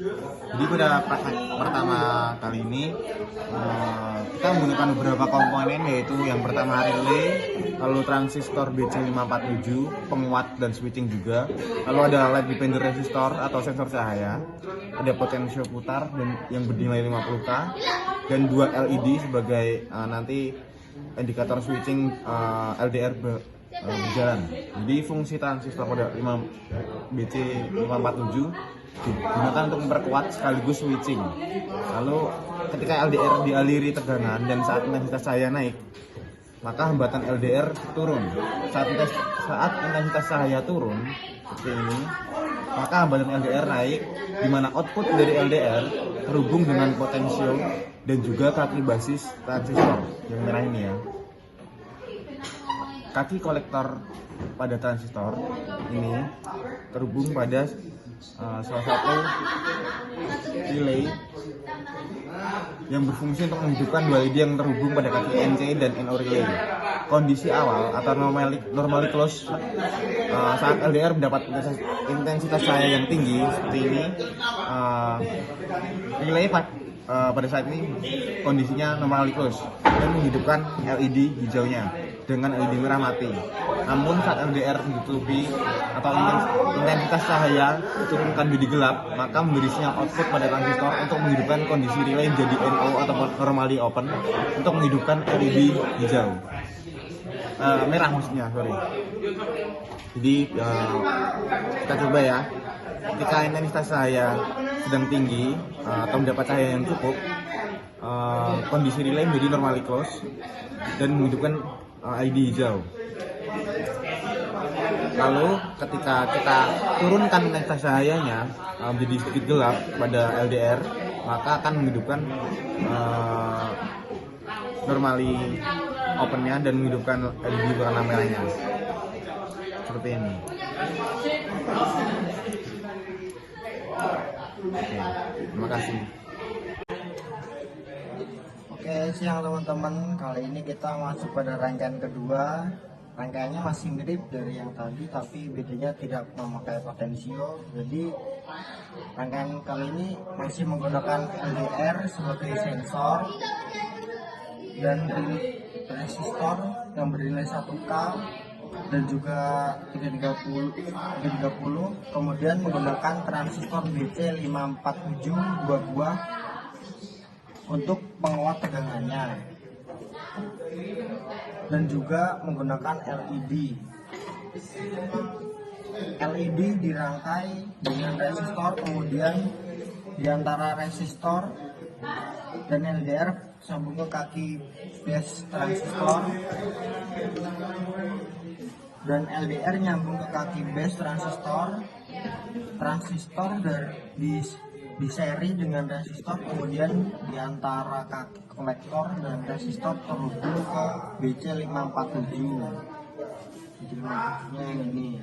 Jadi pada praktek pertama kali ini kita menggunakan beberapa komponen, yaitu yang pertama relay, lalu transistor BC547, penguat dan switching juga, lalu ada light dependent resistor atau sensor cahaya, ada potensio putar dan yang bernilai 50K, dan 2 LED sebagai nanti indikator switching LDR berjalan. Jadi fungsi transistor pada BC547 digunakan untuk memperkuat sekaligus switching. Lalu ketika LDR dialiri tegangan dan saat intensitas cahaya naik, maka hambatan LDR turun. Saat intensitas cahaya turun seperti ini, maka hambatan LDR naik, di mana output dari LDR terhubung dengan potensio dan juga kaki basis transistor yang merah ini ya. Kaki kolektor pada transistor ini terhubung pada salah satu relay yang berfungsi untuk menghidupkan 2 LED yang terhubung pada kaki NC dan NO relay. Kondisi awal atau normally close saat LDR mendapat intensitas cahaya yang tinggi seperti ini, relay pada saat ini kondisinya normally close dan menghidupkan LED hijaunya dengan LED merah mati. Namun saat LDR ditutupi atau intensitas cahaya diturunkan menjadi gelap, maka memberi sinyal output pada transistor untuk menghidupkan kondisi relay menjadi NO atau normally open untuk menghidupkan LED hijau. Merah maksudnya, sorry. Jadi kita coba ya. Ketika intensitas cahaya sedang tinggi atau mendapat cahaya yang cukup, kondisi relay menjadi normally close dan menghidupkan LED hijau. Lalu ketika kita turunkan intensitas cahayanya menjadi sedikit gelap pada LDR, maka akan menghidupkan normally opennya dan menghidupkan LED warna merahnya seperti ini. Oke, terima kasih. Oke, siang teman-teman. Kali ini kita masuk pada rangkaian kedua. Rangkaiannya masih mirip dari yang tadi, tapi bedanya tidak memakai potensio. Jadi rangkaian kali ini masih menggunakan LDR sebagai sensor dan resistor yang bernilai 1K dan juga 330, kemudian menggunakan transistor BC547 2 buah untuk penguat tegangannya, dan juga menggunakan LED. LED dirangkai dengan resistor, kemudian di antara resistor dan LDR sambung ke kaki base transistor, dan LDR nyambung ke kaki base transistor. Transistor di seri dengan resistor, kemudian di antara kaki kolektor dan resistor terhubung ke BC547. BC547-nya yang ini.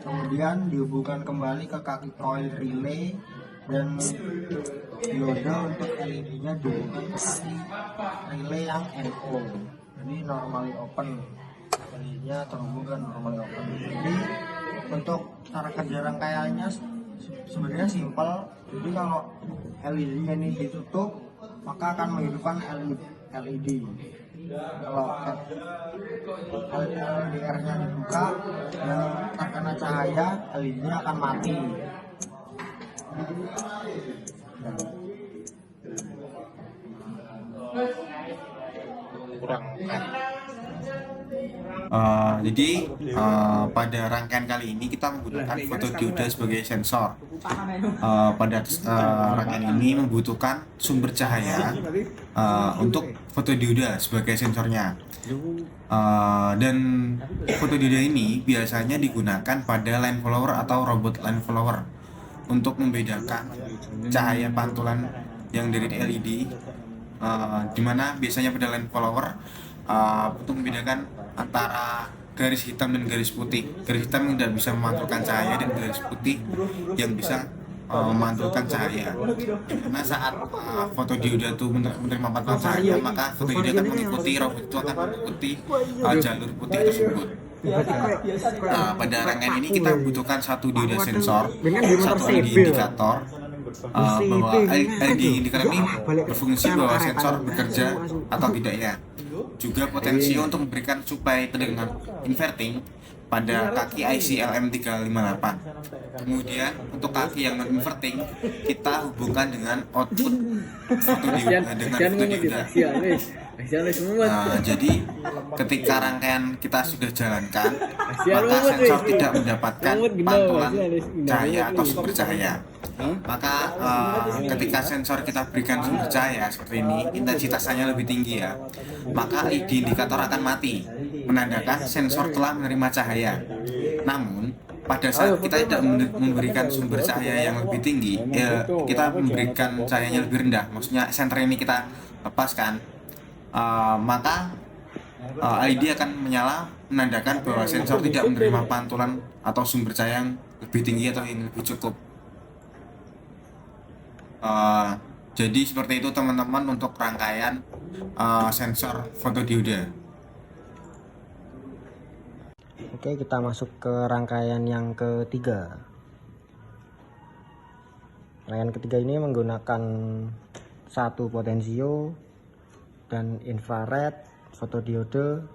Kemudian dihubungkan kembali ke kaki coil relay, dan dioda untuk LED-nya dihubungkan ke kaki relay yang NO. Jadi normally open. LED-nya terhubung ke normally open. Jadi untuk cara kerja rangkaiannya sebenarnya simpel. Jadi kalau LED-nya ini ditutup, maka akan menghidupkan LED. Kalau LDR-nya dibuka dan terkena cahaya, LED-nya akan mati. Pada rangkaian kali ini kita menggunakan fotodioda sebagai sensor. Pada rangkaian ini membutuhkan sumber cahaya untuk fotodioda sebagai sensornya. Dan fotodioda ini biasanya digunakan pada line follower atau robot line follower untuk membedakan cahaya pantulan yang dari LED, dimana biasanya pada line follower untuk membedakan antara garis hitam dan garis putih. Garis hitam yang tidak bisa memantulkan cahaya dan garis putih yang bisa memantulkan cahaya. Karena saat fotodioda itu menerima pantulan cahaya, maka fotodioda akan mengikuti, robot itu akan mengikuti jalur putih tersebut. Pada rangkaian ini kita membutuhkan satu dioda sensor, dengan di motor satu LED CB. indikator, bahwa LED indikator ini berfungsi bahwa sensor bekerja atau tidaknya. Juga potensi untuk memberikan suplai tegangan inverting pada kaki IC LM358. Kemudian untuk kaki yang non inverting kita hubungkan dengan output fotodioda dengan fotodioda. Jadi ketika rangkaian kita sudah jalankan, maka sensor tidak mendapatkan pantulan cahaya atau sumber cahaya. Maka ketika sensor kita berikan sumber cahaya seperti ini, intensitasnya lebih tinggi ya, maka LED indikator akan mati, menandakan sensor telah menerima cahaya. Namun pada saat kita tidak memberikan sumber cahaya yang lebih tinggi, ya kita memberikan cahayanya lebih rendah, maksudnya senter ini kita lepaskan, maka LED akan menyala, menandakan bahwa sensor tidak menerima pantulan atau sumber cahaya yang lebih tinggi atau yang lebih cukup. Jadi seperti itu teman-teman untuk rangkaian sensor fotodioda. Oke, kita masuk ke rangkaian yang ketiga. Rangkaian ketiga ini menggunakan satu potensio dan infrared, fotodiode,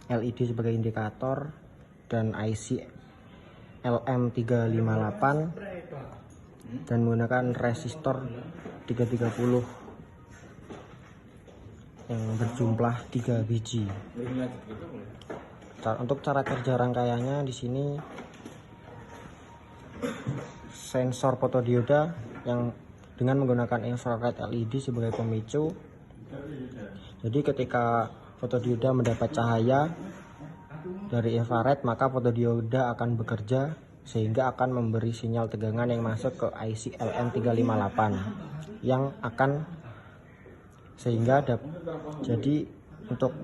LED sebagai indikator, dan IC LM358 dan menggunakan resistor 330 yang berjumlah 3 biji. Untuk cara kerja rangkaiannya di sini, sensor fotodioda yang dengan menggunakan infrared LED sebagai pemicu. Jadi ketika fotodioda mendapat cahaya dari infrared, maka fotodioda akan bekerja sehingga akan memberi sinyal tegangan yang masuk ke IC LM358 yang akan jadi untuk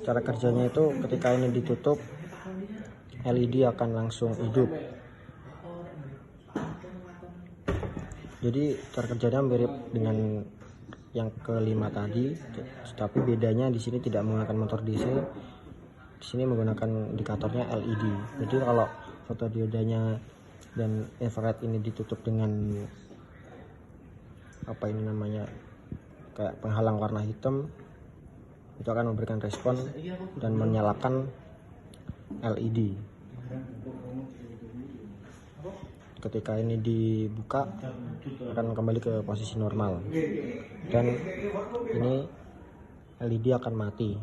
cara kerjanya itu ketika ini ditutup, LED akan langsung hidup. Jadi cara kerjanya mirip dengan yang kelima tadi, tapi bedanya di sini tidak menggunakan motor DC. Di sini menggunakan indikatornya LED. Jadi kalau fotodiodanya dan infrared ini ditutup dengan kayak penghalang warna hitam, itu akan memberikan respon dan menyalakan LED. Ketika ini dibuka akan kembali ke posisi normal, dan ini LED akan mati.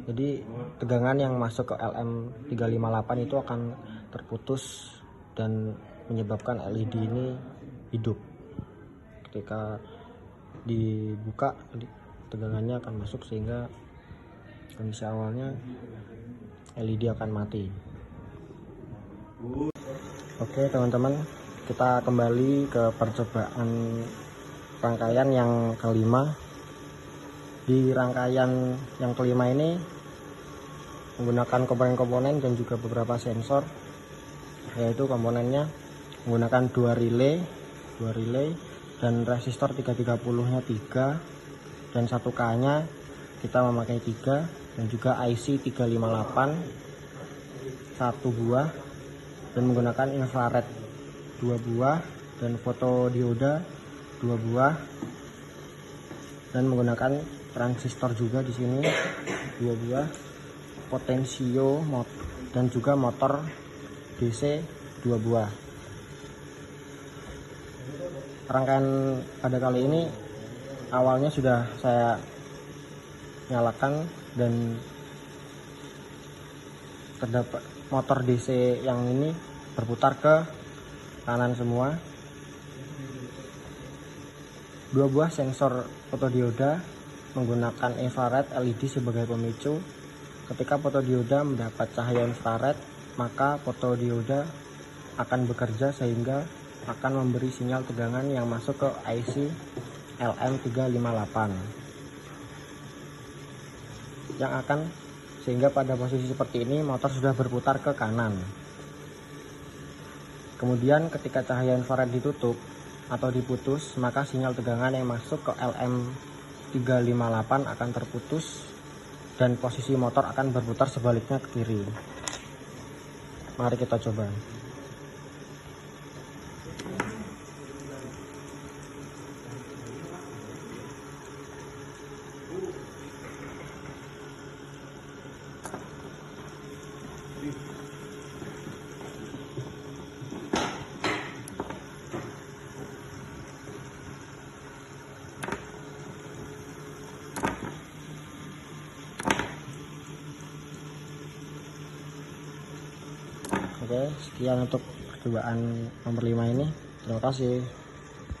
Jadi tegangan yang masuk ke LM358 itu akan terputus dan menyebabkan LED ini hidup. Ketika dibuka, tegangannya akan masuk sehingga kondisi awalnya LED akan mati. Oke teman-teman, kita kembali ke percobaan rangkaian yang kelima. Di rangkaian yang kelima ini menggunakan komponen-komponen dan juga beberapa sensor, yaitu komponennya menggunakan dua relay dan resistor 330 nya 3 dan 1K nya kita memakai 3, dan juga IC 358 1 buah, dan menggunakan infrared 2 buah dan fotodioda 2 buah, dan menggunakan transistor juga di sini 2 buah, potensio dan juga motor DC 2 buah. Rangkaian pada kali ini awalnya sudah saya nyalakan dan terdapat motor DC yang ini berputar ke kanan semua. 2 buah sensor fotodioda menggunakan infrared LED sebagai pemicu. Ketika fotodioda mendapat cahaya infrared, maka fotodioda akan bekerja sehingga akan memberi sinyal tegangan yang masuk ke IC LM358 yang akan, sehingga pada posisi seperti ini motor sudah berputar ke kanan. Kemudian ketika cahaya infrared ditutup atau diputus, maka sinyal tegangan yang masuk ke LM358 358 akan terputus dan posisi motor akan berputar sebaliknya ke kiri. Mari kita coba. Oke, sekian untuk percobaan nomor 5 ini. Terima kasih.